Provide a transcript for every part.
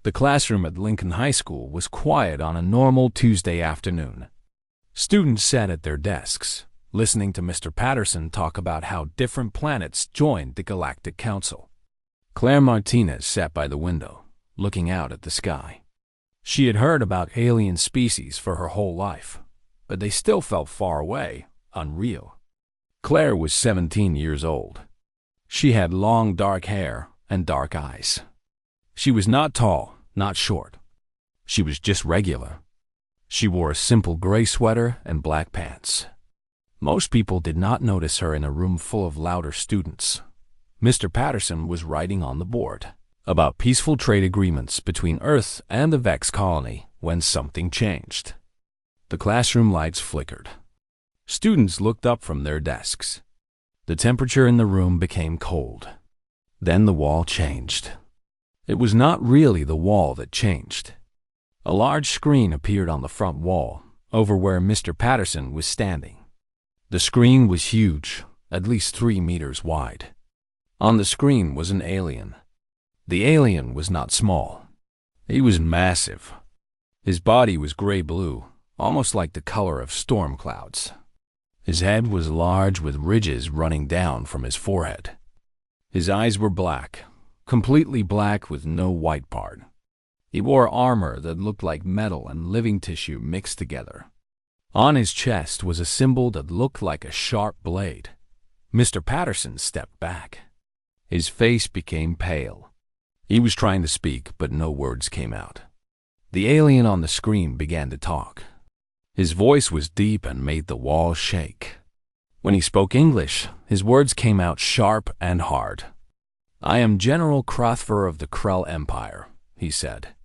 The classroom at Lincoln High School was quiet on a normal Tuesday afternoon. Students sat at their desks, listening to Mr. Patterson talk about how different planets joined the Galactic Council. Claire Martinez sat by the window, looking out at the sky. She had heard about alien species for her whole life, but they still felt far away, unreal. Claire was 17 years old. She had long dark hair and dark eyes. She was not tall, not short. She was just regular. She wore a simple gray sweater and black pants. Most people did not notice her in a room full of louder students. Mr. Patterson was writing on the board about peaceful trade agreements between Earth and the Vex colony when something changed. The classroom lights flickered. Students looked up from their desks. The temperature in the room became cold. Then the wall changed. It was not really the wall that changed. A large screen appeared on the front wall, over where Mr. Patterson was standing. The screen was huge, at least 3 meters wide. On the screen was an alien. The alien was not small. He was massive. His body was gray-blue, almost like the color of storm clouds. His head was large with ridges running down from his forehead. His eyes were black, completely black with no white part. He wore armor that looked like metal and living tissue mixed together. On his chest was a symbol that looked like a sharp blade. Mr. Patterson stepped back. His face became pale. He was trying to speak, but no words came out. The alien on the screen began to talk. His voice was deep and made the walls shake. When he spoke English, his words came out sharp and hard. "I am General Crothfer of the Krell Empire," he said.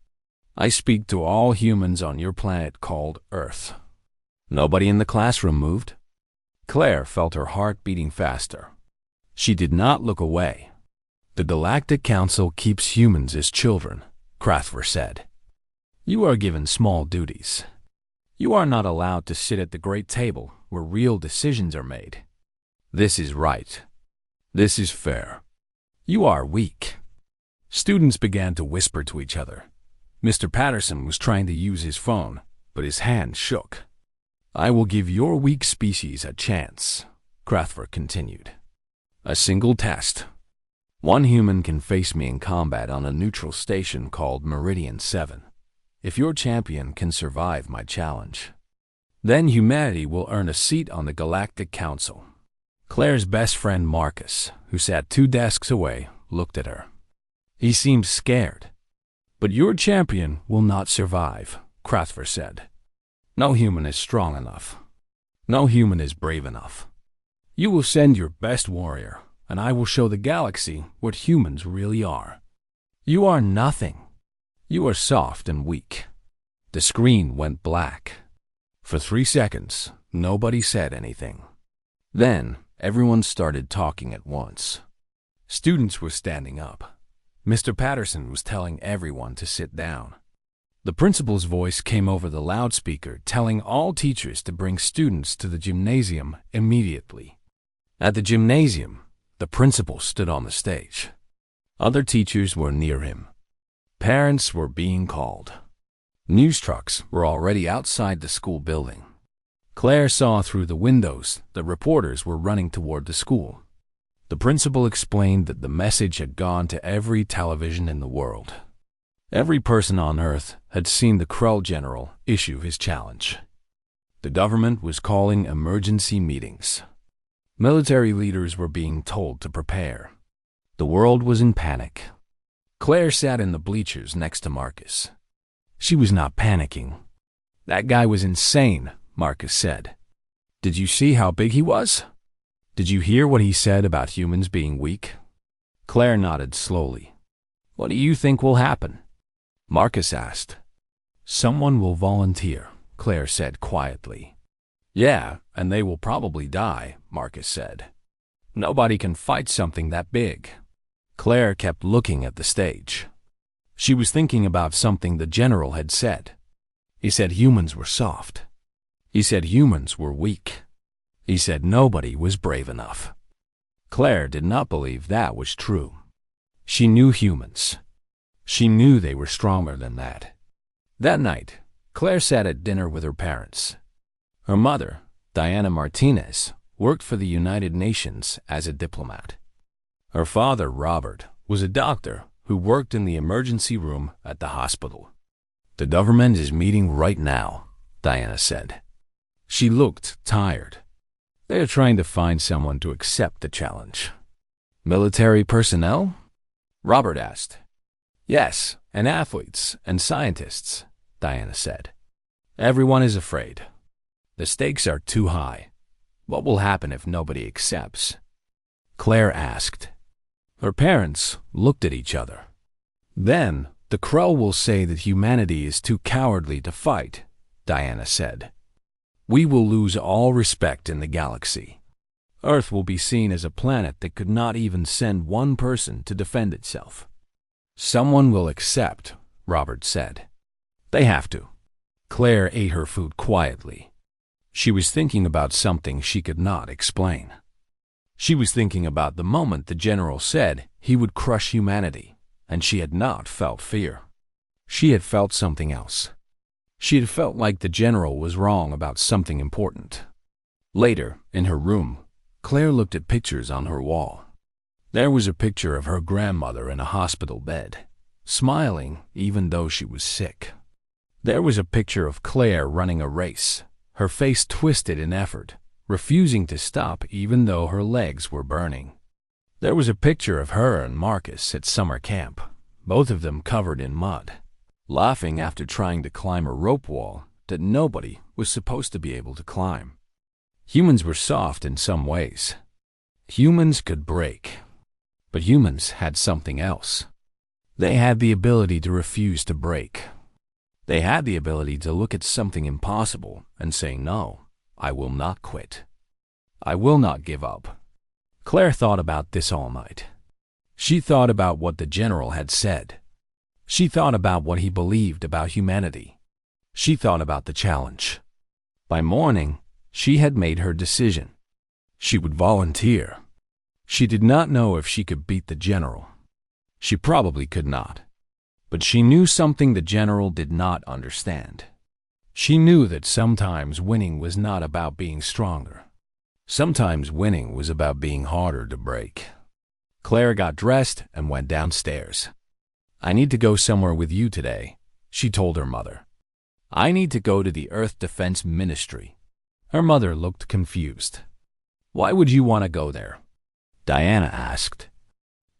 "I speak to all humans on your planet called Earth." Nobody in the classroom moved. Claire felt her heart beating faster. She did not look away. "The Galactic Council keeps humans as children," Crothfer said. "You are given small duties. You are not allowed to sit at the great table where real decisions are made. This is right. This is fair. You are weak." Students began to whisper to each other. Mr. Patterson was trying to use his phone, but his hand shook. "I will give your weak species a chance," Crothfer continued. "A single test. One human can face me in combat on a neutral station called Meridian 7. If your champion can survive my challenge, then humanity will earn a seat on the Galactic Council." Claire's best friend Marcus, who sat 2 desks away, looked at her. He seemed scared. "But your champion will not survive," Crothfer said. "No human is strong enough. No human is brave enough. You will send your best warrior, and I will show the galaxy what humans really are. You are nothing. You are soft and weak." The screen went black. For 3 seconds, nobody said anything. Then, everyone started talking at once. Students were standing up. Mr. Patterson was telling everyone to sit down. The principal's voice came over the loudspeaker telling all teachers to bring students to the gymnasium immediately. At the gymnasium, the principal stood on the stage. Other teachers were near him. Parents were being called. News trucks were already outside the school building. Claire saw through the windows that reporters were running toward the school. The principal explained that the message had gone to every television in the world. Every person on Earth had seen the Krell general issue his challenge. The government was calling emergency meetings. Military leaders were being told to prepare. The world was in panic. Claire sat in the bleachers next to Marcus. She was not panicking. "That guy was insane," Marcus said. "Did you see how big he was? Did you hear what he said about humans being weak?" Claire nodded slowly. "What do you think will happen?" Marcus asked. "Someone will volunteer," Claire said quietly. "Yeah, and they will probably die," Marcus said. "Nobody can fight something that big." Claire kept looking at the stage. She was thinking about something the general had said. He said humans were soft. He said humans were weak. He said nobody was brave enough. Claire did not believe that was true. She knew humans. She knew they were stronger than that. That night, Claire sat at dinner with her parents. Her mother, Diana Martinez, worked for the United Nations as a diplomat. Her father, Robert, was a doctor who worked in the emergency room at the hospital. "The government is meeting right now," Diana said. She looked tired. "They are trying to find someone to accept the challenge." "Military personnel?" Robert asked. "Yes, and athletes and scientists," Diana said. "Everyone is afraid. The stakes are too high. What will happen if nobody accepts?" Claire asked. Her parents looked at each other. "Then the Crow will say that humanity is too cowardly to fight," Diana said. "We will lose all respect in the galaxy. Earth will be seen as a planet that could not even send one person to defend itself." "Someone will accept," Robert said. "They have to." Claire ate her food quietly. She was thinking about something she could not explain. She was thinking about the moment the general said he would crush humanity, and she had not felt fear. She had felt something else. She had felt like the general was wrong about something important. Later, in her room, Claire looked at pictures on her wall. There was a picture of her grandmother in a hospital bed, smiling even though she was sick. There was a picture of Claire running a race, her face twisted in effort, refusing to stop even though her legs were burning. There was a picture of her and Marcus at summer camp, both of them covered in mud, laughing after trying to climb a rope wall that nobody was supposed to be able to climb. Humans were soft in some ways. Humans could break. But humans had something else. They had the ability to refuse to break. They had the ability to look at something impossible and say, "No, I will not quit. I will not give up." Claire thought about this all night. She thought about what the general had said. She thought about what he believed about humanity. She thought about the challenge. By morning, she had made her decision. She would volunteer. She did not know if she could beat the general. She probably could not. But she knew something the general did not understand. She knew that sometimes winning was not about being stronger. Sometimes winning was about being harder to break. Claire got dressed and went downstairs. "I need to go somewhere with you today," she told her mother. "I need to go to the Earth Defense Ministry." Her mother looked confused. "Why would you want to go there?" Diana asked.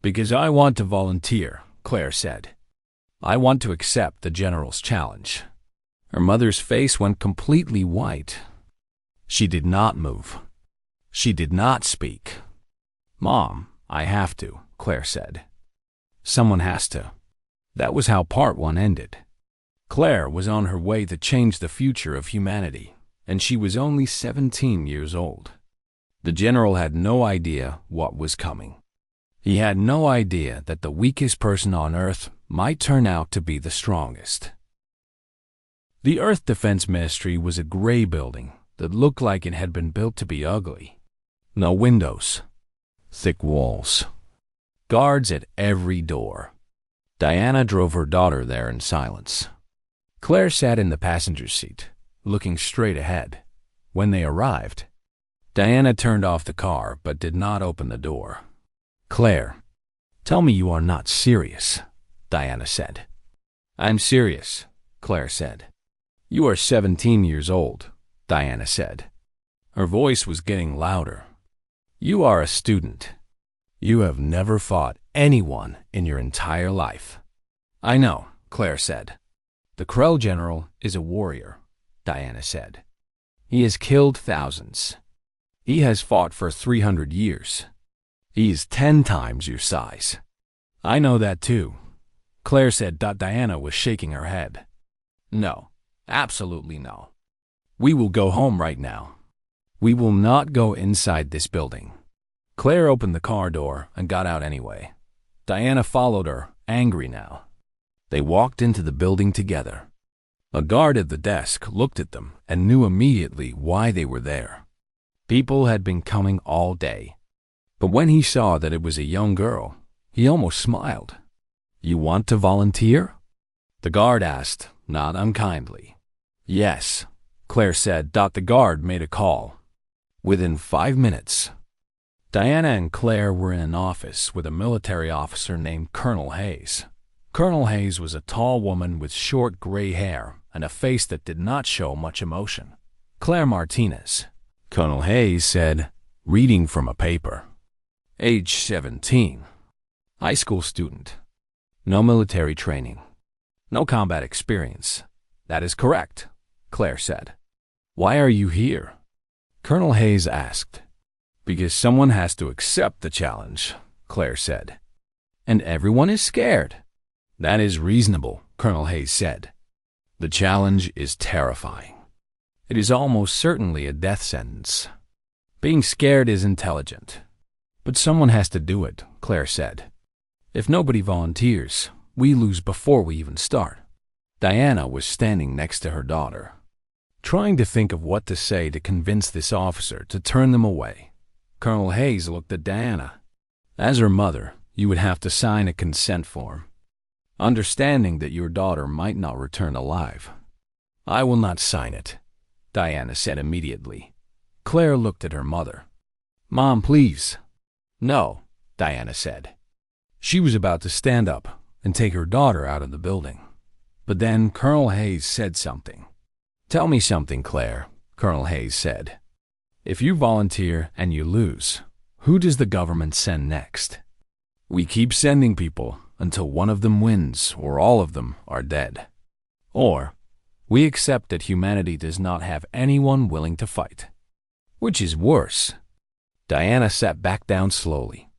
"Because I want to volunteer," Claire said. "I want to accept the general's challenge." Her mother's face went completely white. She did not move. She did not speak. "Mom, I have to," Claire said. "Someone has to." That was how part one ended. Claire was on her way to change the future of humanity, and she was only 17 years old. The general had no idea what was coming. He had no idea that the weakest person on Earth might turn out to be the strongest. The Earth Defense Ministry was a gray building that looked like it had been built to be ugly. No windows, thick walls, guards at every door. Diana drove her daughter there in silence. Claire sat in the passenger seat, looking straight ahead. When they arrived, Diana turned off the car but did not open the door. "Claire, tell me you are not serious," Diana said. "I'm serious," Claire said. "You are 17 years old," Diana said. Her voice was getting louder. "You are a student. You have never fought anyone in your entire life." "I know," Claire said. "The Crow General is a warrior," Diana said. "He has killed thousands. He has fought for 300 years. He is 10 times your size." "I know that too," Claire said. Diana was shaking her head. "No, absolutely no. We will go home right now. We will not go inside this building." Claire opened the car door and got out anyway. Diana followed her, angry now. They walked into the building together. A guard at the desk looked at them and knew immediately why they were there. People had been coming all day. But when he saw that it was a young girl, he almost smiled. You want to volunteer? The guard asked, not unkindly. Yes, Claire said. The guard made a call. Within 5 minutes, Diana and Claire were in an office with a military officer named Colonel Hayes. Colonel Hayes was a tall woman with short gray hair and a face that did not show much emotion. Claire Martinez, Colonel Hayes said, reading from a paper. Age 17. High school student. No military training. No combat experience. That is correct, Claire said. Why are you here? Colonel Hayes asked. Because someone has to accept the challenge, Claire said. And everyone is scared. That is reasonable, Colonel Hayes said. The challenge is terrifying. It is almost certainly a death sentence. Being scared is intelligent. But someone has to do it, Claire said. If nobody volunteers, we lose before we even start. Diana was standing next to her daughter, trying to think of what to say to convince this officer to turn them away. Colonel Hayes looked at Diana. As her mother, you would have to sign a consent form, understanding that your daughter might not return alive. I will not sign it, Diana said immediately. Claire looked at her mother. Mom, please. No, Diana said. She was about to stand up and take her daughter out of the building. But then Colonel Hayes said something. Tell me something, Claire, Colonel Hayes said. If you volunteer and you lose, who does the government send next? We keep sending people until one of them wins or all of them are dead. Or we accept that humanity does not have anyone willing to fight. Which is worse? Diana sat back down slowly.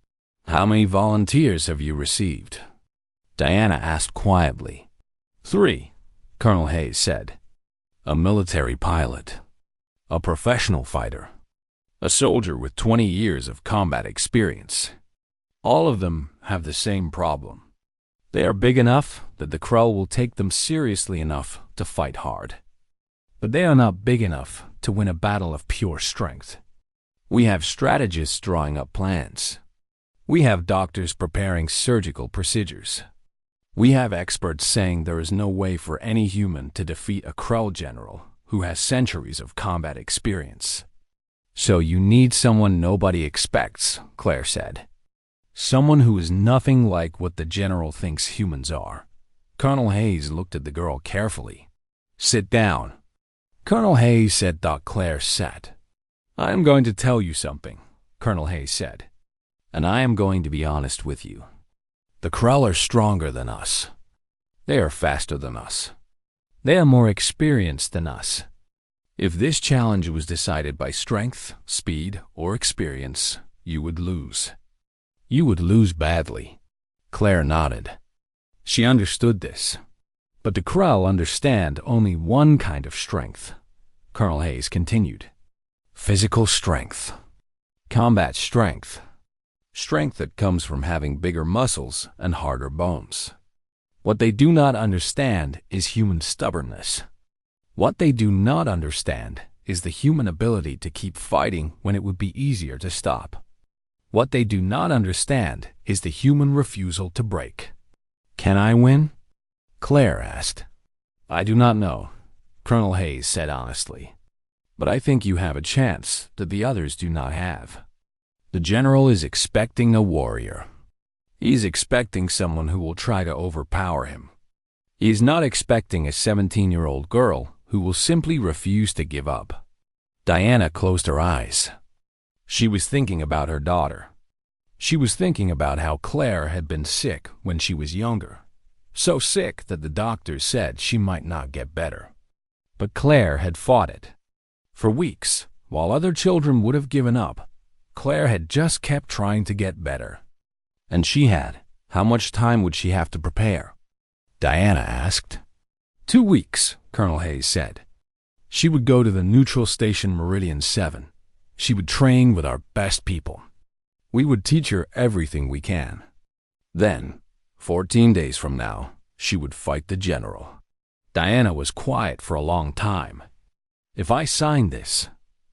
How many volunteers have you received? Diana asked quietly. 3, Colonel Hayes said. A military pilot, a professional fighter, a soldier with 20 years of combat experience. All of them have the same problem. They are big enough that the Krull will take them seriously enough to fight hard. But they are not big enough to win a battle of pure strength. We have strategists drawing up plans. We have doctors preparing surgical procedures. We have experts saying there is no way for any human to defeat a Krull general who has centuries of combat experience. So you need someone nobody expects, Claire said. Someone who is nothing like what the general thinks humans are. Colonel Hayes looked at the girl carefully. Sit down. Colonel Hayes said. Claire sat. I am going to tell you something, Colonel Hayes said. And I am going to be honest with you. The Krull are stronger than us. They are faster than us. They are more experienced than us. If this challenge was decided by strength, speed, or experience, you would lose. You would lose badly. Claire nodded. She understood this. But the Krull understand only one kind of strength, Colonel Hayes continued. Physical strength. Combat strength. Strength that comes from having bigger muscles and harder bones. What they do not understand is human stubbornness. What they do not understand is the human ability to keep fighting when it would be easier to stop. What they do not understand is the human refusal to break. Can I win? Claire asked. I do not know, Colonel Hayes said honestly. But I think you have a chance that the others do not have. The general is expecting a warrior. He is expecting someone who will try to overpower him. He is not expecting a 17-year-old girl who will simply refuse to give up. Diana closed her eyes. She was thinking about her daughter. She was thinking about how Claire had been sick when she was younger. So sick that the doctors said she might not get better. But Claire had fought it. For weeks, while other children would have given up, Claire had just kept trying to get better. And she had. How much time would she have to prepare? Diana asked. 2 weeks, Colonel Hayes said. She would go to the neutral station Meridian 7. She would train with our best people. We would teach her everything we can. Then, 14 days from now, she would fight the general. Diana was quiet for a long time. If I sign this,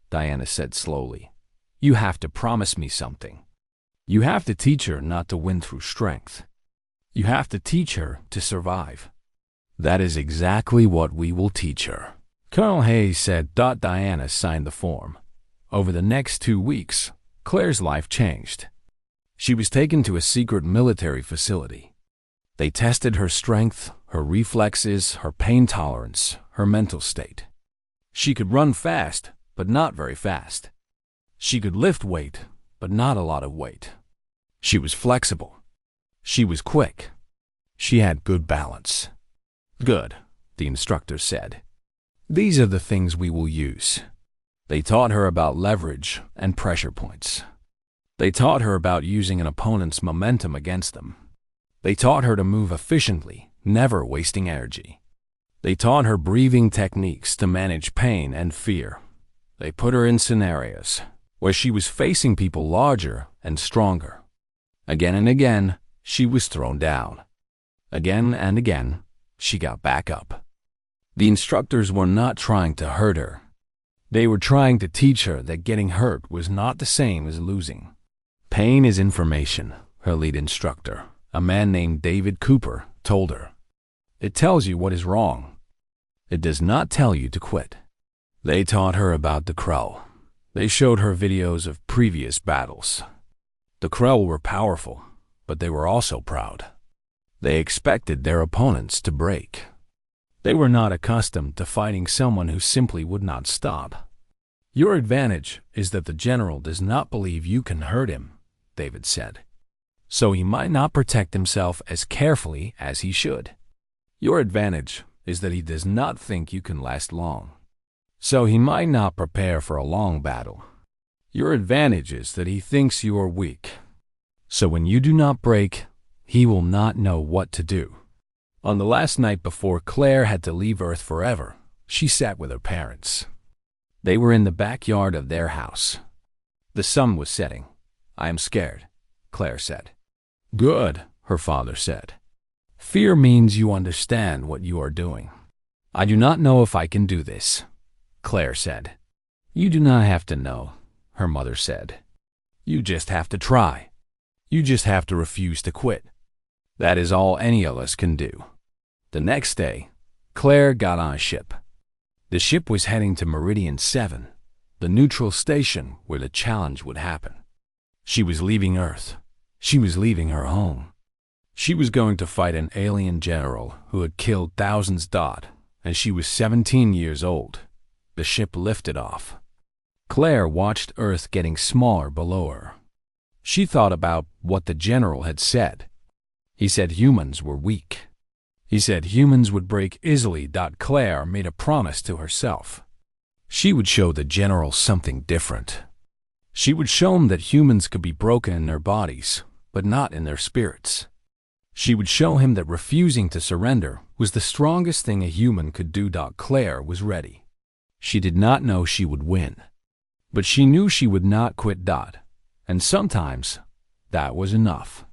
Diana said slowly, you have to promise me something. You have to teach her not to win through strength. You have to teach her to survive. That is exactly what we will teach her. Colonel Hayes said. Diana signed the form. Over the next 2 weeks, Claire's life changed. She was taken to a secret military facility. They tested her strength, her reflexes, her pain tolerance, her mental state. She could run fast, but not very fast. She could lift weight, but not a lot of weight. She was flexible. She was quick. She had good balance. Good, the instructor said. These are the things we will use. They taught her about leverage and pressure points. They taught her about using an opponent's momentum against them. They taught her to move efficiently, never wasting energy. They taught her breathing techniques to manage pain and fear. They put her in scenarios where she was facing people larger and stronger. Again and again, she was thrown down. Again and again, she got back up. The instructors were not trying to hurt her. They were trying to teach her that getting hurt was not the same as losing. Pain is information, her lead instructor, a man named David Cooper, told her. It tells you what is wrong. It does not tell you to quit. They taught her about the Krell. They showed her videos of previous battles. The Krell were powerful, but they were also proud. They expected their opponents to break. They were not accustomed to fighting someone who simply would not stop. Your advantage is that the general does not believe you can hurt him, David said. So he might not protect himself as carefully as he should. Your advantage is that he does not think you can last long. So he might not prepare for a long battle. Your advantage is that he thinks you are weak. So when you do not break, he will not know what to do. On the last night before Claire had to leave Earth forever, she sat with her parents. They were in the backyard of their house. The sun was setting. I am scared, Claire said. Good, her father said. Fear means you understand what you are doing. I do not know if I can do this, Claire said. You do not have to know, her mother said. You just have to try. You just have to refuse to quit. That is all any of us can do. The next day, Claire got on a ship. The ship was heading to Meridian 7, the neutral station where the challenge would happen. She was leaving Earth. She was leaving her home. She was going to fight an alien general who had killed thousands. And she was 17 years old. The ship lifted off. Claire watched Earth getting smaller below her. She thought about what the general had said. He said humans were weak. He said humans would break easily. Claire made a promise to herself. She would show the general something different. She would show him that humans could be broken in their bodies, but not in their spirits. She would show him that refusing to surrender was the strongest thing a human could do. Claire was ready. She did not know she would win, but she knew she would not quit. And sometimes that was enough.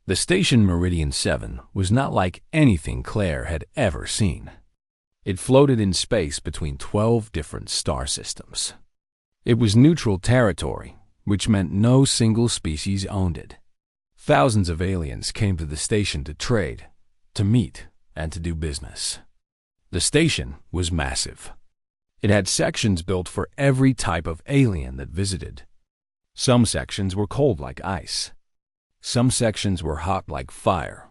The station Meridian 7 was not like anything Claire had ever seen. It floated in space between 12 different star systems. It was neutral territory, which meant no single species owned it. Thousands of aliens came to the station to trade, to meet, and to do business. The station was massive. It had sections built for every type of alien that visited. Some sections were cold like ice. Some sections were hot like fire.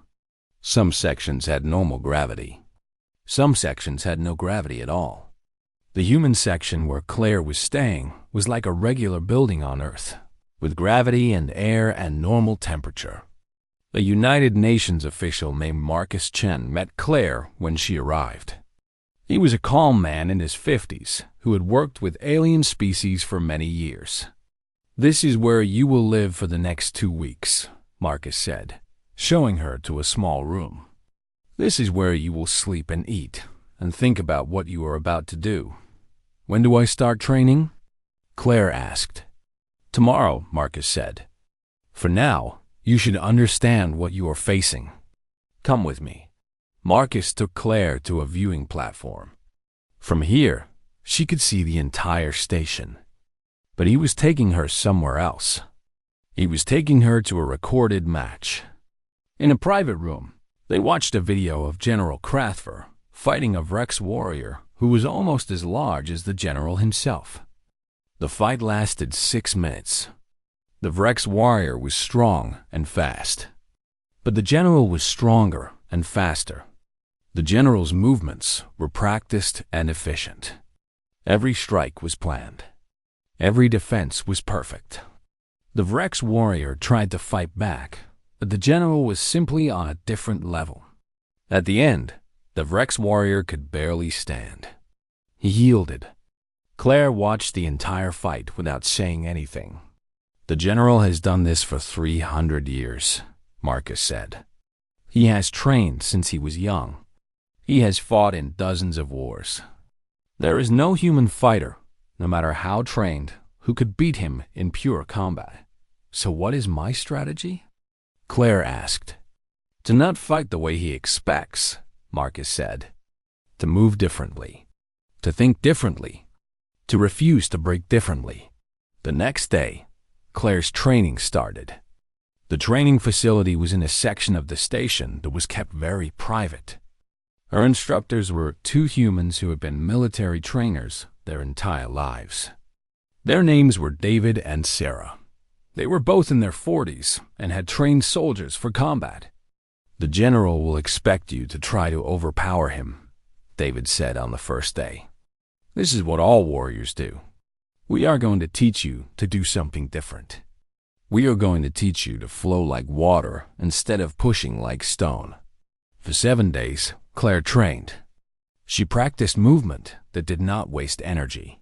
Some sections had normal gravity. Some sections had no gravity at all. The human section where Claire was staying was like a regular building on Earth, with gravity and air and normal temperature. A United Nations official named Marcus Chen met Claire when she arrived. He was a calm man in his 50s who had worked with alien species for many years. This is where you will live for the next 2 weeks, Marcus said, showing her to a small room. This is where you will sleep and eat, and think about what you are about to do. When do I start training? Claire asked. Tomorrow, Marcus said. For now, you should understand what you are facing. Come with me. Marcus took Claire to a viewing platform. From here, she could see the entire station. But he was taking her somewhere else. He was taking her to a recorded match. In a private room, they watched a video of General Krathver fighting a Vrex warrior who was almost as large as the general himself. The fight lasted 6 minutes. The Vrex warrior was strong and fast, but the general was stronger and faster. The general's movements were practiced and efficient. Every strike was planned. Every defense was perfect. The Vrex warrior tried to fight back, but the general was simply on a different level. At the end, the Vrex warrior could barely stand. He yielded. Claire watched the entire fight without saying anything. "The general has done this for 300 years, Marcus said. He has trained since he was young. He has fought in dozens of wars. There is no human fighter, no matter how trained, who could beat him in pure combat. So what is my strategy?" Claire asked. "To not fight the way he expects," Marcus said. "To move differently. To think differently. To refuse to break differently." The next day, Claire's training started. The training facility was in a section of the station that was kept very private. Her instructors were 2 humans who had been military trainers their entire lives. Their names were David and Sarah. They were both in their 40s and had trained soldiers for combat. "The general will expect you to try to overpower him," David said on the first day. "This is what all warriors do. We are going to teach you to do something different. We are going to teach you to flow like water instead of pushing like stone." For 7 days, Claire trained. She practiced movement that did not waste energy.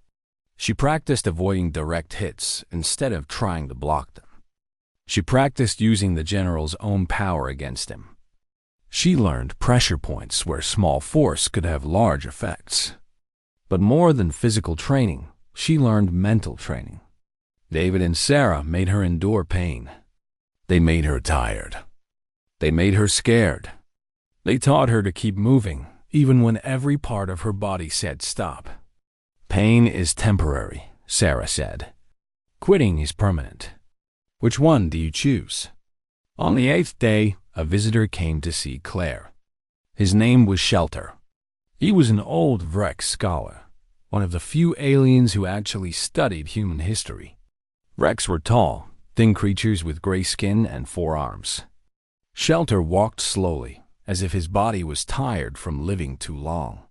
She practiced avoiding direct hits instead of trying to block them. She practiced using the general's own power against him. She learned pressure points where small force could have large effects. But more than physical training, she learned mental training. David and Sarah made her endure pain. They made her tired. They made her scared. They taught her to keep moving, even when every part of her body said stop. "Pain is temporary," Sarah said. "Quitting is permanent. Which one do you choose?" On the 8th day, a visitor came to see Claire. His name was Shelter. He was an old Vrex scholar, one of the few aliens who actually studied human history. Vrex were tall, thin creatures with gray skin and 4 arms. Shelter walked slowly, as if his body was tired from living too long.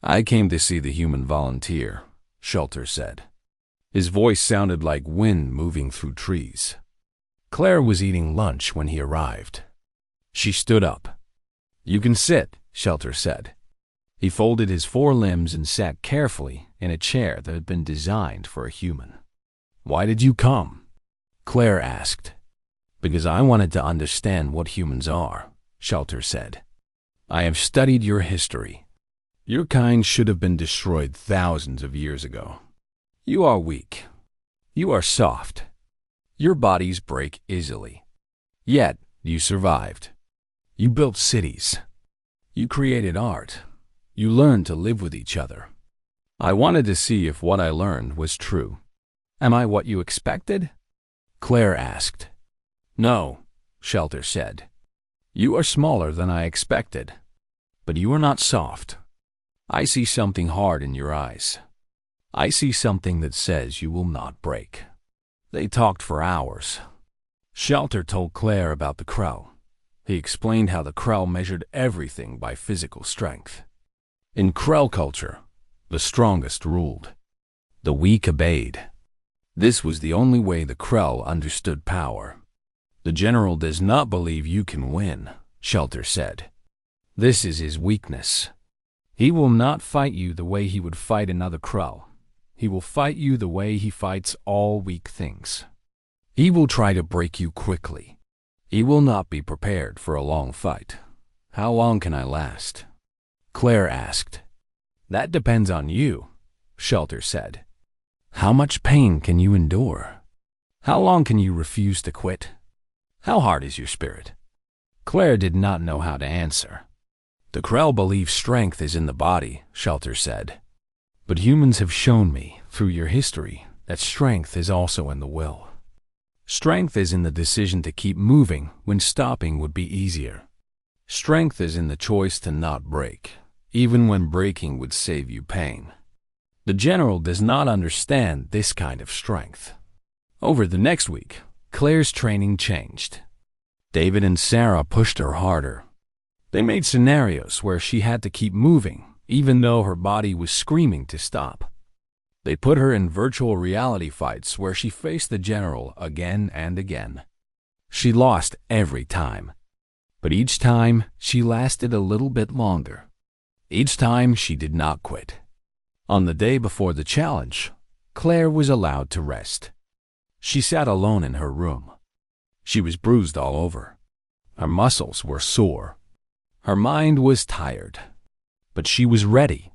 "I came to see the human volunteer," Shelter said. His voice sounded like wind moving through trees. Claire was eating lunch when he arrived. She stood up. "You can sit," Shelter said. He folded his 4 limbs and sat carefully in a chair that had been designed for a human. "Why did you come?" Claire asked. "Because I wanted to understand what humans are," Shelter said. "I have studied your history. Your kind should have been destroyed thousands of years ago. You are weak. You are soft. Your bodies break easily. Yet you survived. You built cities. You created art. You learned to live with each other. I wanted to see if what I learned was true. Am I what you expected?" Claire asked. "No," Shelter said. "You are smaller than I expected. But you are not soft. I see something hard in your eyes. I see something that says you will not break." They talked for hours. Shelter told Claire about the Krell. He explained how the Krell measured everything by physical strength. In Krell culture, the strongest ruled. The weak obeyed. This was the only way the Krell understood power. "The general does not believe you can win," Shelter said. "This is his weakness. He will not fight you the way he would fight another Krell. He will fight you the way he fights all weak things. He will try to break you quickly. He will not be prepared for a long fight." "How long can I last?" Claire asked. "That depends on you," Shelter said. "How much pain can you endure? How long can you refuse to quit? How hard is your spirit?" Claire did not know how to answer. "The Krell believe strength is in the body," Shelter said. "But humans have shown me, through your history, that strength is also in the will." Strength is in the decision to keep moving when stopping would be easier. Strength is in the choice to not break, even when breaking would save you pain. The general does not understand this kind of strength. Over the next week, Claire's training changed. David and Sarah pushed her harder. They made scenarios where she had to keep moving, even though her body was screaming to stop. They put her in virtual reality fights where she faced the general again and again. She lost every time, but each time she lasted a little bit longer. Each time she did not quit. On the day before the challenge, Claire was allowed to rest. She sat alone in her room. She was bruised all over. Her muscles were sore. Her mind was tired, but she was ready.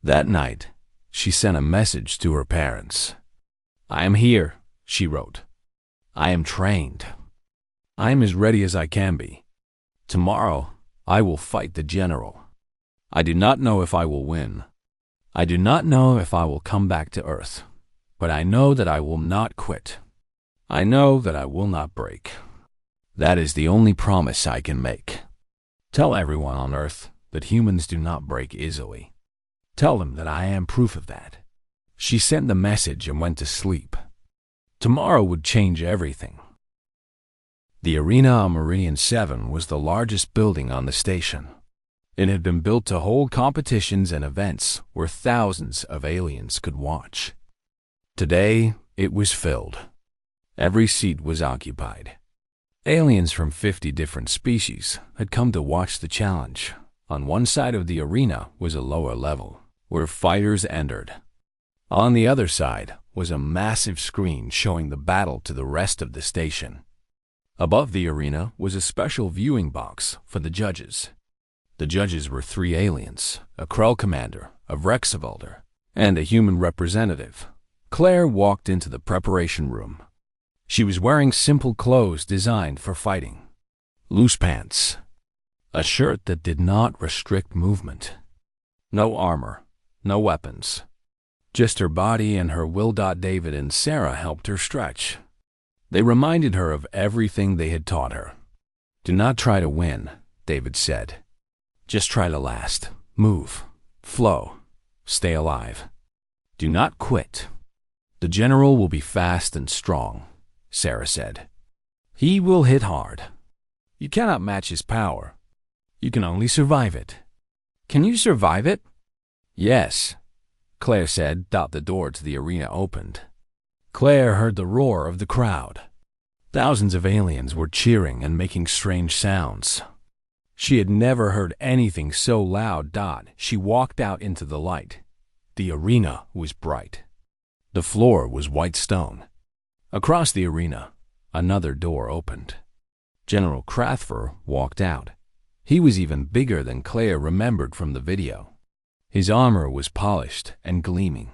That night, she sent a message to her parents. "I am here," she wrote. "I am trained. I am as ready as I can be. Tomorrow, I will fight the general. I do not know if I will win. I do not know if I will come back to Earth, but I know that I will not quit. I know that I will not break. That is the only promise I can make. Tell everyone on Earth that humans do not break easily. Tell them that I am proof of that." She sent the message and went to sleep. Tomorrow would change everything. The arena on Meridian 7 was the largest building on the station. It had been built to hold competitions and events where thousands of aliens could watch. Today, it was filled. Every seat was occupied. Aliens from 50 different species had come to watch the challenge. On one side of the arena was a lower level, where fighters entered. On the other side was a massive screen showing the battle to the rest of the station. Above the arena was a special viewing box for the judges. The judges were 3 aliens, a Krell commander, a Vrexevalder, and a human representative. Claire walked into the preparation room. She was wearing simple clothes designed for fighting. Loose pants. A shirt that did not restrict movement. No armor, no weapons. Just her body and her will. David and Sarah helped her stretch. They reminded her of everything they had taught her. "Do not try to win," David said. "Just try to last. Move. Flow. Stay alive. Do not quit. The general will be fast and strong," Sarah said. "He will hit hard. You cannot match his power. You can only survive it." "Can you survive it?" "Yes," Claire said. The door to the arena opened. Claire heard the roar of the crowd. Thousands of aliens were cheering and making strange sounds. She had never heard anything so loud. She walked out into the light. The arena was bright. The floor was white stone. Across the arena, another door opened. General Krathfer walked out. He was even bigger than Claire remembered from the video. His armor was polished and gleaming.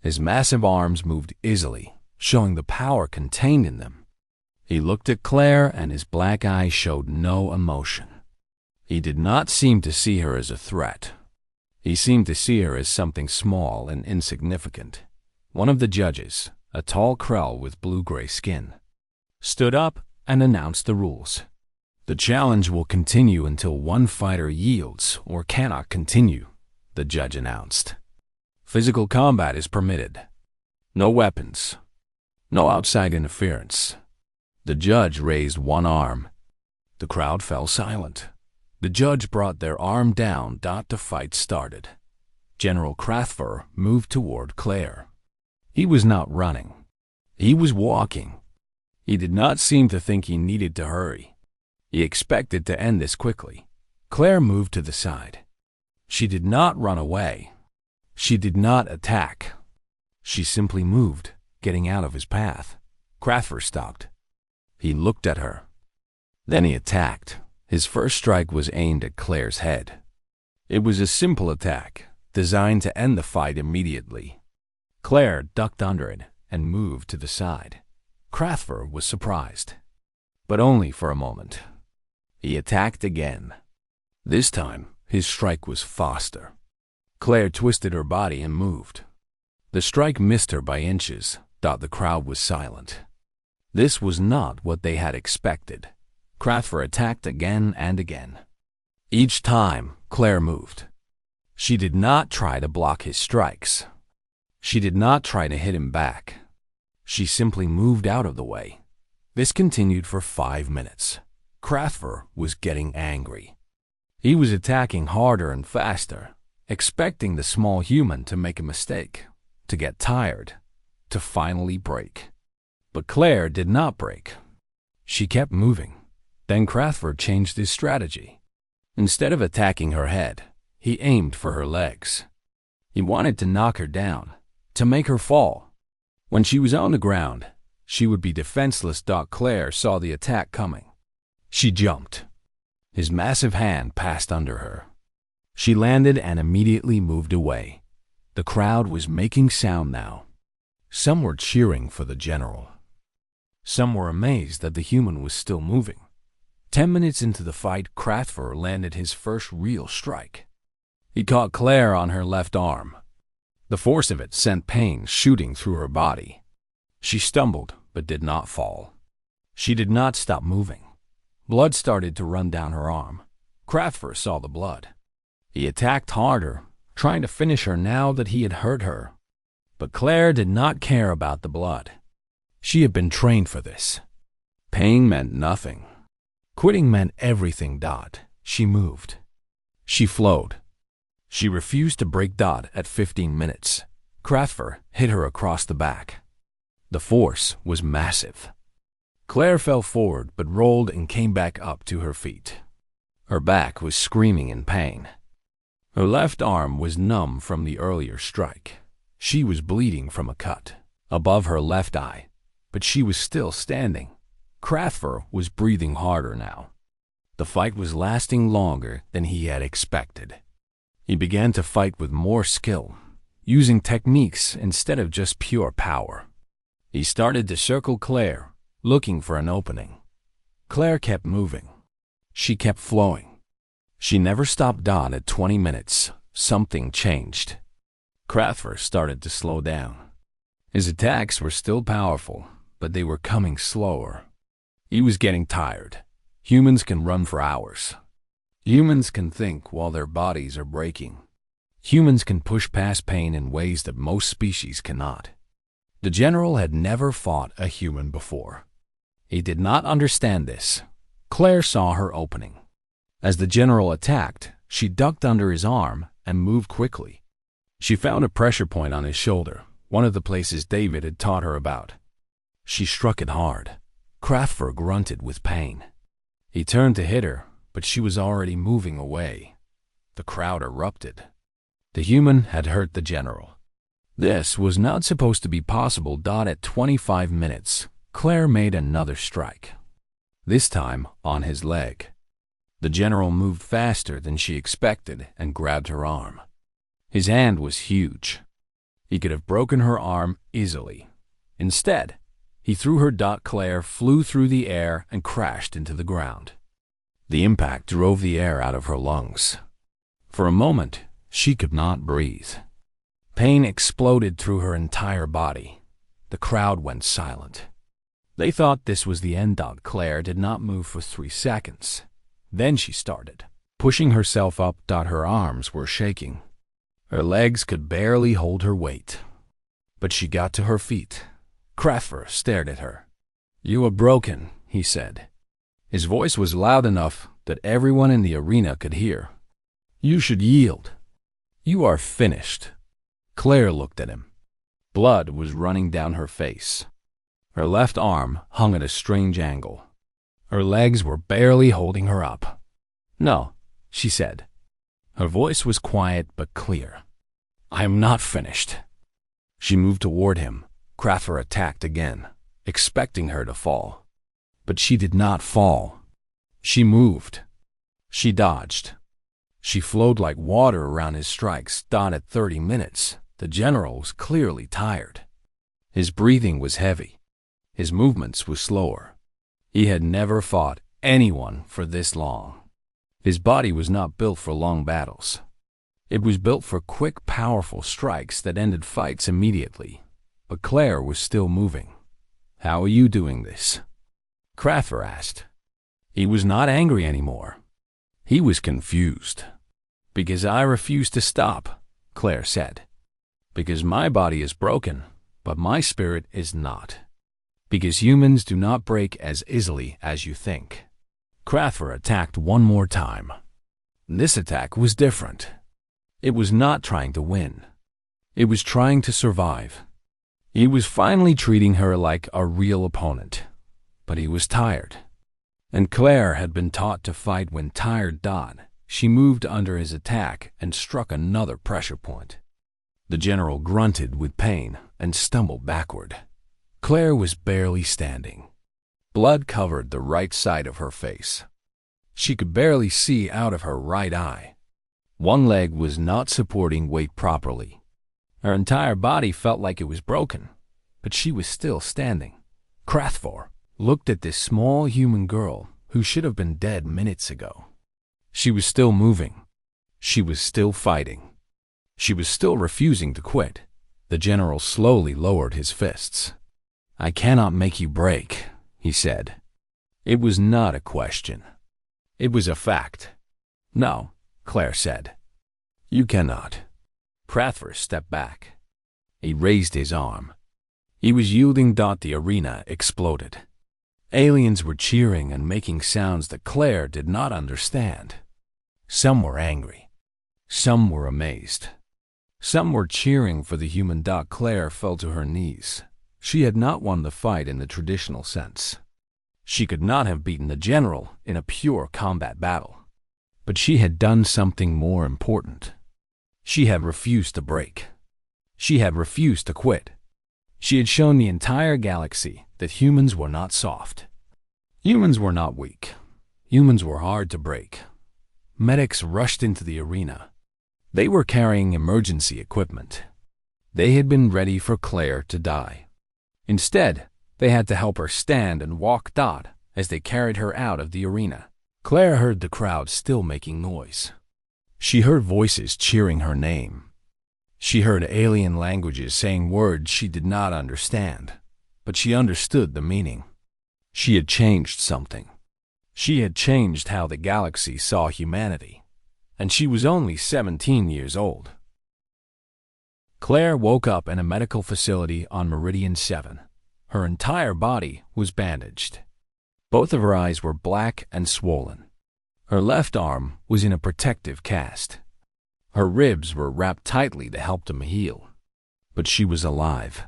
His massive arms moved easily, showing the power contained in them. He looked at Claire and his black eyes showed no emotion. He did not seem to see her as a threat. He seemed to see her as something small and insignificant. One of the judges, a tall Krell with blue-gray skin, stood up and announced the rules. "The challenge will continue until one fighter yields or cannot continue," the judge announced. "Physical combat is permitted. No weapons. No outside interference." The judge raised one arm. The crowd fell silent. The judge brought their arm down. The fight started. General Krathfer moved toward Claire. He was not running. He was walking. He did not seem to think he needed to hurry. He expected to end this quickly. Claire moved to the side. She did not run away. She did not attack. She simply moved, getting out of his path. Krathfer stopped. He looked at her. Then he attacked. His first strike was aimed at Claire's head. It was a simple attack, designed to end the fight immediately. Claire ducked under it and moved to the side. Krathfer was surprised, but only for a moment. He attacked again. This time, his strike was faster. Claire twisted her body and moved. The strike missed her by inches. The crowd was silent. This was not what they had expected. Crathver attacked again and again. Each time, Claire moved. She did not try to block his strikes. She did not try to hit him back. She simply moved out of the way. This continued for 5 minutes. Crathver was getting angry. He was attacking harder and faster, expecting the small human to make a mistake, to get tired, to finally break. But Claire did not break. She kept moving. Then Crathver changed his strategy. Instead of attacking her head, he aimed for her legs. He wanted to knock her down, to make her fall. When she was on the ground, she would be defenseless. Claire saw the attack coming. She jumped. His massive hand passed under her. She landed and immediately moved away. The crowd was making sound now. Some were cheering for the general. Some were amazed that the human was still moving. 10 minutes into the fight, Crathver landed his first real strike. He caught Claire on her left arm. The force of it sent pain shooting through her body. She stumbled, but did not fall. She did not stop moving. Blood started to run down her arm. Crathver saw the blood. He attacked harder, trying to finish her now that he had hurt her. But Claire did not care about the blood. She had been trained for this. Pain meant nothing. Quitting meant everything. She moved. She flowed. She refused to break. At 15 minutes, Crathver hit her across the back. The force was massive. Claire fell forward but rolled and came back up to her feet. Her back was screaming in pain. Her left arm was numb from the earlier strike. She was bleeding from a cut above her left eye, but she was still standing. Crathver was breathing harder now. The fight was lasting longer than he had expected. He began to fight with more skill, using techniques instead of just pure power. He started to circle Claire, looking for an opening. Claire kept moving. She kept flowing. She never stopped. At 20 minutes, something changed. Crathver started to slow down. His attacks were still powerful, but they were coming slower. He was getting tired. Humans can run for hours. Humans can think while their bodies are breaking. Humans can push past pain in ways that most species cannot. The general had never fought a human before. He did not understand this. Claire saw her opening. As the general attacked, she ducked under his arm and moved quickly. She found a pressure point on his shoulder, one of the places David had taught her about. She struck it hard. Crathver grunted with pain. He turned to hit her, but she was already moving away. The crowd erupted. The human had hurt the general. This was not supposed to be possible. At 25 minutes, Claire made another strike, this time on his leg. The general moved faster than she expected and grabbed her arm. His hand was huge. He could have broken her arm easily. Instead, he threw her. Claire flew through the air and crashed into the ground. The impact drove the air out of her lungs. For a moment, she could not breathe. Pain exploded through her entire body. The crowd went silent. They thought this was the end. Claire did not move for 3 seconds. Then she started, pushing herself up. Her arms were shaking. Her legs could barely hold her weight. But she got to her feet. Crathver stared at her. "You are broken," he said. His voice was loud enough that everyone in the arena could hear. "You should yield. You are finished." Claire looked at him. Blood was running down her face. Her left arm hung at a strange angle. Her legs were barely holding her up. "No," she said. Her voice was quiet but clear. "I am not finished." She moved toward him. Crathver attacked again, expecting her to fall. But she did not fall. She moved. She dodged. She flowed like water around his strikes. At 30 minutes, the general was clearly tired. His breathing was heavy. His movements were slower. He had never fought anyone for this long. His body was not built for long battles. It was built for quick, powerful strikes that ended fights immediately. But Claire was still moving. How are you doing this? Crathver asked. He was not angry anymore. He was confused. Because I refuse to stop, Claire said. Because my body is broken, but my spirit is not. Because humans do not break as easily as you think. Crathver attacked one more time. This attack was different. It was not trying to win. It was trying to survive. He was finally treating her like a real opponent. But he was tired. And Claire had been taught to fight when tired. She moved under his attack and struck another pressure point. The general grunted with pain and stumbled backward. Claire was barely standing. Blood covered the right side of her face. She could barely see out of her right eye. One leg was not supporting weight properly. Her entire body felt like it was broken, but she was still standing. Crathver looked at this small human girl who should have been dead minutes ago. She was still moving. She was still fighting. She was still refusing to quit. The general slowly lowered his fists. I cannot make you break, he said. It was not a question. It was a fact. No, Claire said. You cannot. Crathver stepped back. He raised his arm. He was yielding. The arena exploded. Aliens were cheering and making sounds that Claire did not understand. Some were angry. Some were amazed. Some were cheering for the human. Claire fell to her knees. She had not won the fight in the traditional sense. She could not have beaten the general in a pure combat battle. But she had done something more important. She had refused to break. She had refused to quit. She had shown the entire galaxy that humans were not soft. Humans were not weak. Humans were hard to break. Medics rushed into the arena. They were carrying emergency equipment. They had been ready for Claire to die. Instead, they had to help her stand and walk. As they carried her out of the arena. Claire heard the crowd still making noise. She heard voices cheering her name. She heard alien languages saying words she did not understand, but she understood the meaning. She had changed something. She had changed how the galaxy saw humanity, and she was only 17 years old. Claire woke up in a medical facility on Meridian 7. Her entire body was bandaged. Both of her eyes were black and swollen. Her left arm was in a protective cast. Her ribs were wrapped tightly to help them heal. But she was alive.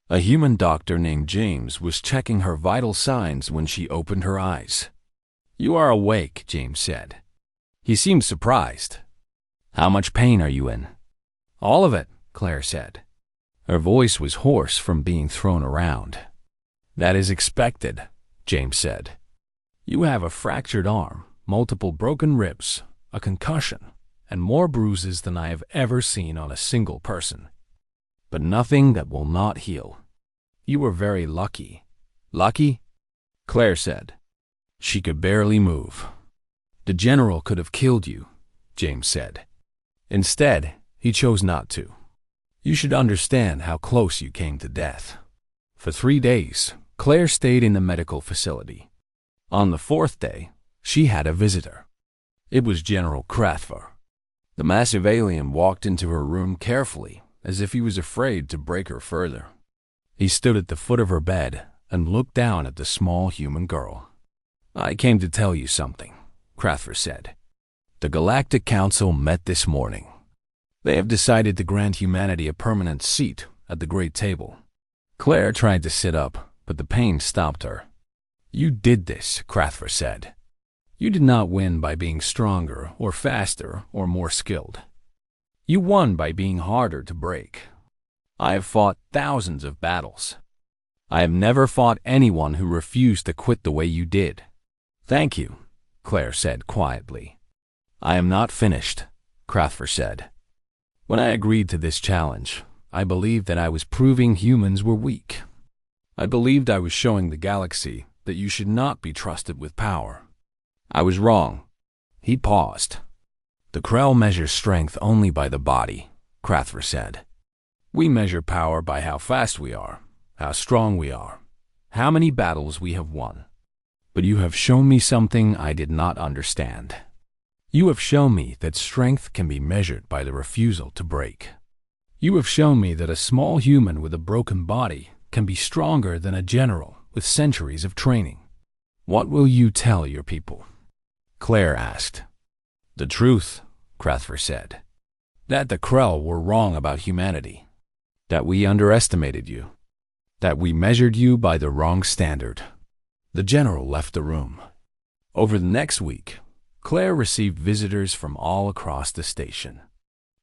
A human doctor named James was checking her vital signs when she opened her eyes. You are awake, James said. He seemed surprised. How much pain are you in? All of it, Claire said. Her voice was hoarse from being thrown around. That is expected, James said. You have a fractured arm, multiple broken ribs, a concussion, and more bruises than I have ever seen on a single person. But nothing that will not heal. You were very lucky. Lucky? Claire said. She could barely move. The general could have killed you, James said. Instead, he chose not to. You should understand how close you came to death. For 3 days, Claire stayed in the medical facility. On the 4th day, she had a visitor. It was General Crathver. The massive alien walked into her room carefully, as if he was afraid to break her further. He stood at the foot of her bed and looked down at the small human girl. I came to tell you something, Crathver said. The Galactic Council met this morning. They have decided to grant humanity a permanent seat at the Great Table. Claire tried to sit up, but the pain stopped her. You did this, Crathver said. You did not win by being stronger or faster or more skilled. You won by being harder to break. I have fought thousands of battles. I have never fought anyone who refused to quit the way you did. Thank you, Claire said quietly. I am not finished, Crathver said. When I agreed to this challenge, I believed that I was proving humans were weak. I believed I was showing the galaxy that you should not be trusted with power. I was wrong. He paused. The Krell measures strength only by the body, Crathver said. We measure power by how fast we are, how strong we are, how many battles we have won. But you have shown me something I did not understand. You have shown me that strength can be measured by the refusal to break. You have shown me that a small human with a broken body can be stronger than a general with centuries of training. What will you tell your people? Claire asked. The truth, Crathver said. That the Krell were wrong about humanity. That we underestimated you. That we measured you by the wrong standard. The general left the room. Over the next week, Claire received visitors from all across the station.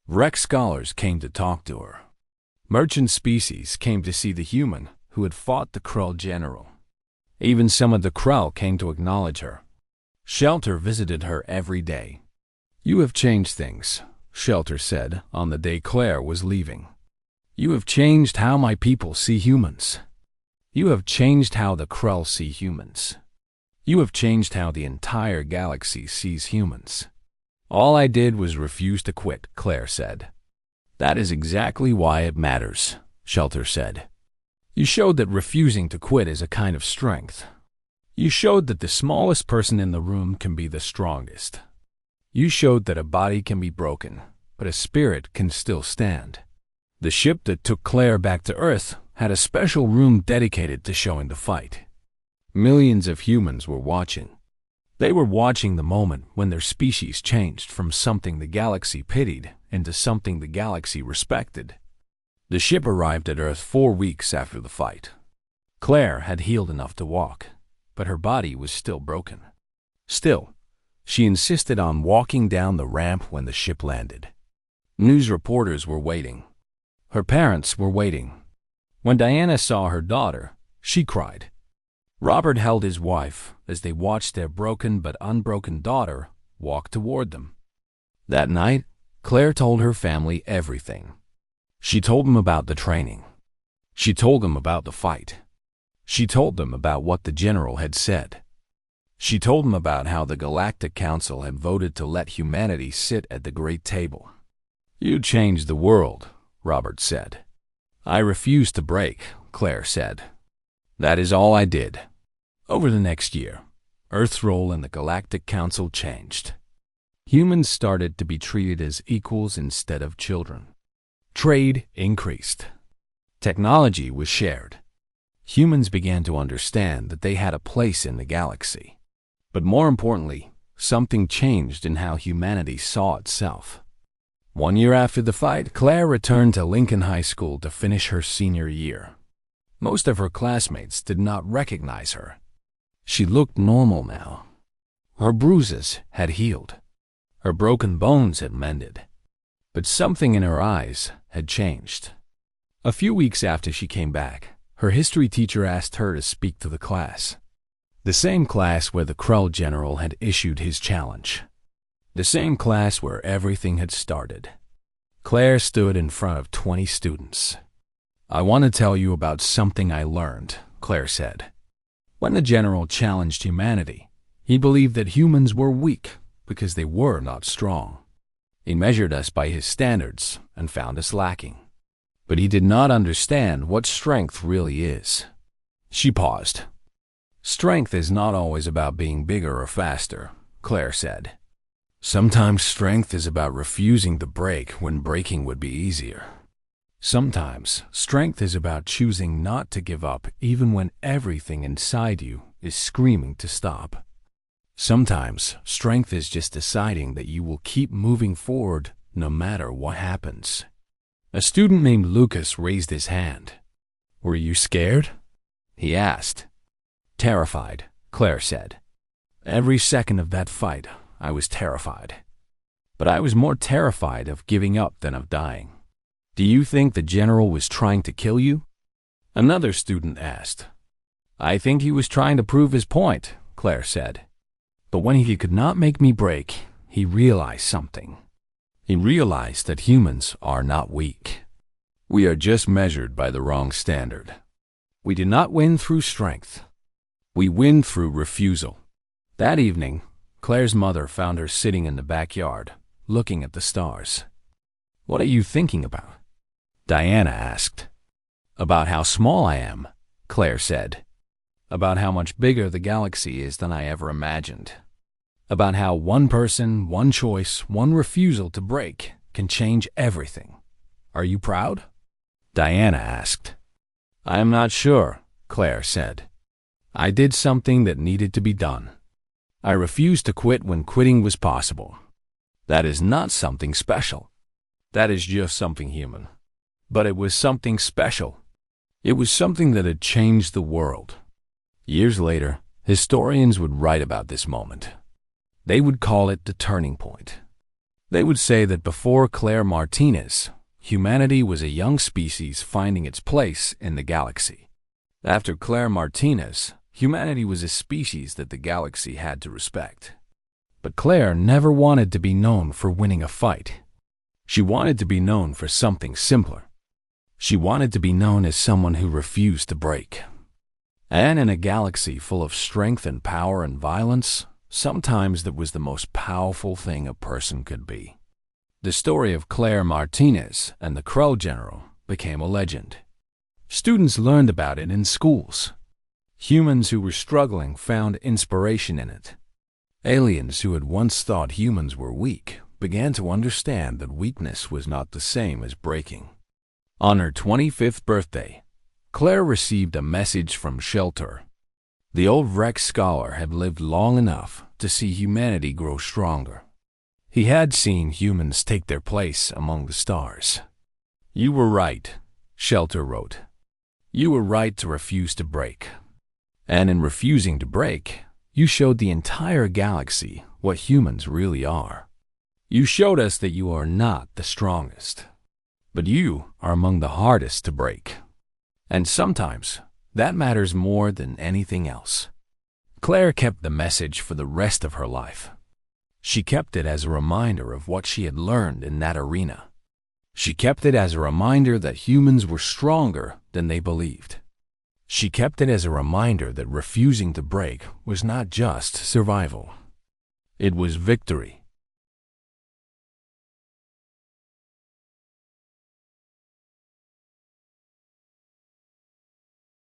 Rex scholars came to talk to her. Merchant species came to see the human who had fought the Krell general. Even some of the Krell came to acknowledge her. Shelter visited her every day. You have changed things, Shelter said on the day Claire was leaving. You have changed how my people see humans. You have changed how the Krell see humans. You have changed how the entire galaxy sees humans. All I did was refuse to quit, Claire said. That is exactly why it matters, Shelter said. You showed that refusing to quit is a kind of strength. You showed that the smallest person in the room can be the strongest. You showed that a body can be broken, but a spirit can still stand. The ship that took Claire back to Earth had a special room dedicated to showing the fight. Millions of humans were watching. They were watching the moment when their species changed from something the galaxy pitied into something the galaxy respected. The ship arrived at Earth 4 weeks after the fight. Claire had healed enough to walk, but her body was still broken. Still, she insisted on walking down the ramp when the ship landed. News reporters were waiting. Her parents were waiting. When Diana saw her daughter, she cried. Robert held his wife as they watched their broken but unbroken daughter walk toward them. That night, Claire told her family everything. She told them about the training. She told them about the fight. She told them about what the general had said. She told them about how the Galactic Council had voted to let humanity sit at the Great Table. You changed the world, Robert said. I refused to break, Claire said. That is all I did. Over the next year, Earth's role in the Galactic Council changed. Humans started to be treated as equals instead of children. Trade increased. Technology was shared. Humans began to understand that they had a place in the galaxy. But more importantly, something changed in how humanity saw itself. 1 year after the fight, Claire returned to Lincoln High School to finish her senior year. Most of her classmates did not recognize her. She looked normal now. Her bruises had healed. Her broken bones had mended. But something in her eyes had changed. A few weeks after she came back, her history teacher asked her to speak to the class. The same class where the Krell general had issued his challenge. The same class where everything had started. Claire stood in front of 20 students. I want to tell you about something I learned, Claire said. When the general challenged humanity, he believed that humans were weak because they were not strong. He measured us by his standards and found us lacking. But he did not understand what strength really is. She paused. Strength is not always about being bigger or faster, Claire said. Sometimes strength is about refusing to break when breaking would be easier. Sometimes strength is about choosing not to give up even when everything inside you is screaming to stop. Sometimes strength is just deciding that you will keep moving forward no matter what happens. A student named Lucas raised his hand. Were you scared? He asked. Terrified, Claire said. Every second of that fight, I was terrified. But I was more terrified of giving up than of dying. Do you think the general was trying to kill you? Another student asked. I think he was trying to prove his point, Claire said. But when he could not make me break, he realized something. He realized that humans are not weak. We are just measured by the wrong standard. We do not win through strength. We win through refusal. That evening, Claire's mother found her sitting in the backyard, looking at the stars. What are you thinking about? Diana asked. About how small I am, Claire said. about how much bigger the galaxy is than I ever imagined. About how one person, one choice, one refusal to break can change everything. Are you proud? Diana asked. I am not sure, Claire said. I did something that needed to be done. I refused to quit when quitting was possible. That is not something special. That is just something human. But it was something special. It was something that had changed the world. Years later, historians would write about this moment. They would call it the turning point. They would say that before Claire Martinez, humanity was a young species finding its place in the galaxy. After Claire Martinez, humanity was a species that the galaxy had to respect. But Claire never wanted to be known for winning a fight. She wanted to be known for something simpler. She wanted to be known as someone who refused to break. And in a galaxy full of strength and power and violence, sometimes that was the most powerful thing a person could be. The story of Claire Martinez and the Crow General became a legend. Students learned about it in schools. Humans who were struggling found inspiration in it. Aliens who had once thought humans were weak began to understand that weakness was not the same as breaking. On her 25th birthday, Claire received a message from Shelter. The old Rex scholar had lived long enough to see humanity grow stronger. He had seen humans take their place among the stars. You were right, Shelter wrote. You were right to refuse to break. And in refusing to break, you showed the entire galaxy what humans really are. You showed us that you are not the strongest, but you are among the hardest to break. And sometimes, that matters more than anything else. Claire kept the message for the rest of her life. She kept it as a reminder of what she had learned in that arena. She kept it as a reminder that humans were stronger than they believed. She kept it as a reminder that refusing to break was not just survival. It was victory.